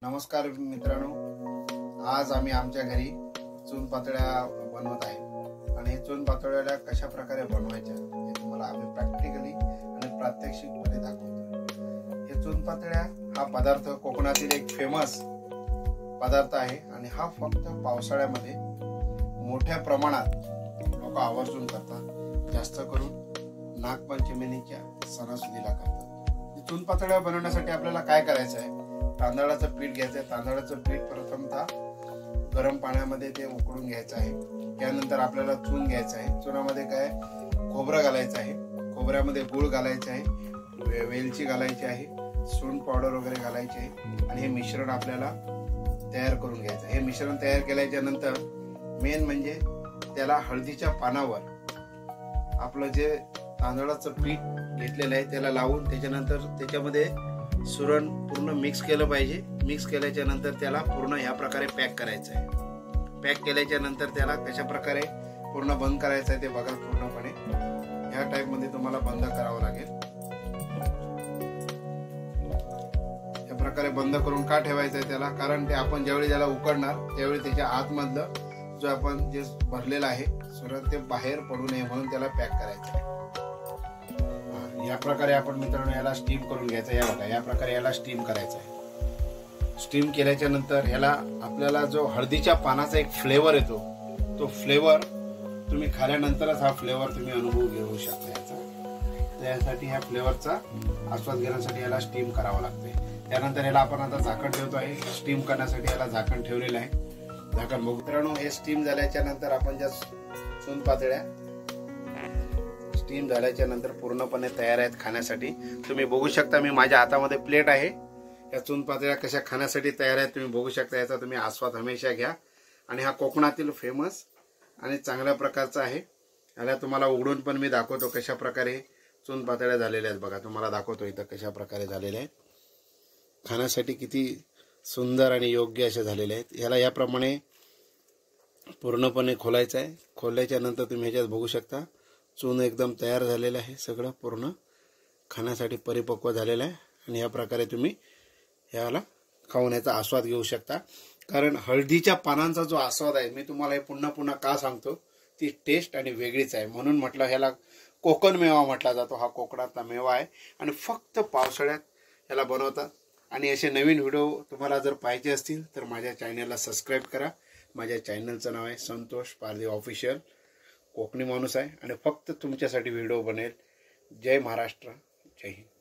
नमस्कार मित्रांनो, आज आम्ही आमच्या घरी चून पातळ्या बनवत आहे आणि हे चून पातळ्या कशा प्रकारे बनवायच्या हे तुम्हाला आम्ही प्रॅक्टिकली आणि प्रात्यक्षिकपणे दाखवतो। हे चून पातळ्या हा पदार्थ कोकणातील एक फेमस पदार्थ आहे आणि हा फक्त पावसाळ्यामध्ये मोठ्या प्रमाणात लोक आवर्जून करतात, जास्त करून नागपंचमीच्या सणासुदीला करतात। चून पातळ्या बनवण्यासाठी आपल्याला काय करायचं आहे, तांदळाचं पीठ घ्यायचं आहे। तांदळाचं पीठ प्रथमतः गरम पाण्यामध्ये ते उकळून घ्यायचं आहे। त्यानंतर आपल्याला चून घ्यायचं आहे। चुनामध्ये काय खोबरं घालायचं आहे, खोबऱ्यामध्ये गूळ घालायचं आहे, वेलची घालायची आहे, सूंठ पावडर वगैरे घालायची आहे आणि हे मिश्रण आपल्याला तयार करून घ्यायचं आहे। हे मिश्रण तयार केल्याच्या नंतर मेन म्हणजे त्याला हळदीच्या पानावर आपलं जे तांदळाचं पीठ घेतलेलं आहे त्याला लावून त्याच्यानंतर त्याच्यामध्ये सुरण पूर्ण मिक्स केलं पाहिजे। मिक्स केल्याच्या नंतर त्याला पूर्ण ह्या प्रकारे पॅक करायचं आहे। पॅक केल्याच्या नंतर त्याला कशा प्रकारे पूर्ण बंद करायचं आहे ते बघा। पूर्णपणे ह्या टाइप मध्ये तुम्हाला बंद करावं लागेल। या प्रकारे बंद करून का ठेवायचं आहे त्याला, कारण ते आपण ज्यावेळी त्याला उकडणार त्यावेळी त्याच्या आतमधलं जो आपण जे भरलेलं आहे सुरण ते बाहेर पडू नये म्हणून त्याला पॅक करायचं आहे। या प्रकारे आपण मित्रांनो याला स्टीम करून घ्यायचं। या बघा, या प्रकारे याला स्टीम करायचं आहे। स्टीम केल्याच्या नंतर ह्याला आपल्याला जो हळदीच्या पानाचा एक फ्लेवर येतो, तो फ्लेवर तुम्ही खाल्यानंतरच हा फ्लेवर तुम्ही अनुभव घेऊ शकता याचा। त्यासाठी ह्या फ्लेवरचा आस्वाद घेण्यासाठी याला स्टीम करावं लागते। त्यानंतर याला आपण आता झाकण ठेवतो आहे। स्टीम करण्यासाठी याला झाकण ठेवलेलं आहे। झाकण बघू मित्रांनो, हे स्टीम झाल्याच्या नंतर आपण ज्या चून पातळ्या स्टीम झाल्याच्या नंतर पूर्णपणे तयार आहेत खाण्यासाठी। तुम्ही बघू शकता, मी माझ्या हातामध्ये प्लेट आहे। या चून पातळ्या कशा खाण्यासाठी तयार आहेत तुम्ही बघू शकता। याचा तुम्ही आस्वाद हमेशा घ्या आणि हा कोकणातील फेमस आणि चांगल्या प्रकारचा आहे। याला तुम्हाला उघडून पण मी दाखवतो कशा प्रकारे चून पातळ्या झालेल्या आहेत। बघा, तुम्हाला दाखवतो इथं कशा प्रकारे झालेल्या आहेत। खाण्यासाठी किती सुंदर आणि योग्य असे झालेले आहेत। याला याप्रमाणे पूर्णपणे खोलायचं आहे। खोलल्याच्या नंतर तुम्ही ह्याच्यात बघू शकता चून एकदम तयार झालेलं आहे, सगळं पूर्ण खाण्यासाठी परिपक्व झालेलं आहे आणि या प्रकारे तुम्ही याला खाऊन याचा आस्वाद घेऊ शकता। कारण हळदीच्या पानांचा जो आस्वाद आहे, मी तुम्हाला हे पुन्हा पुन्हा का सांगतो, ती टेस्ट आणि वेगळीच आहे। म्हणून म्हटलं ह्याला कोकण मेवा म्हटला जातो। हा कोकणातला मेवा आहे आणि फक्त पावसाळ्यात याला बनवतात। आणि असे नवीन व्हिडिओ तुम्हाला जर पाहिजे असतील तर माझ्या चॅनलला सबस्क्राईब करा। माझ्या चॅनलचं नाव आहे संतोष पारधी ऑफिशियल। कोकणी माणूस आहे आणि फक्त तुमच्यासाठी व्हिडिओ बनेल। जय महाराष्ट्र, जय हिंद।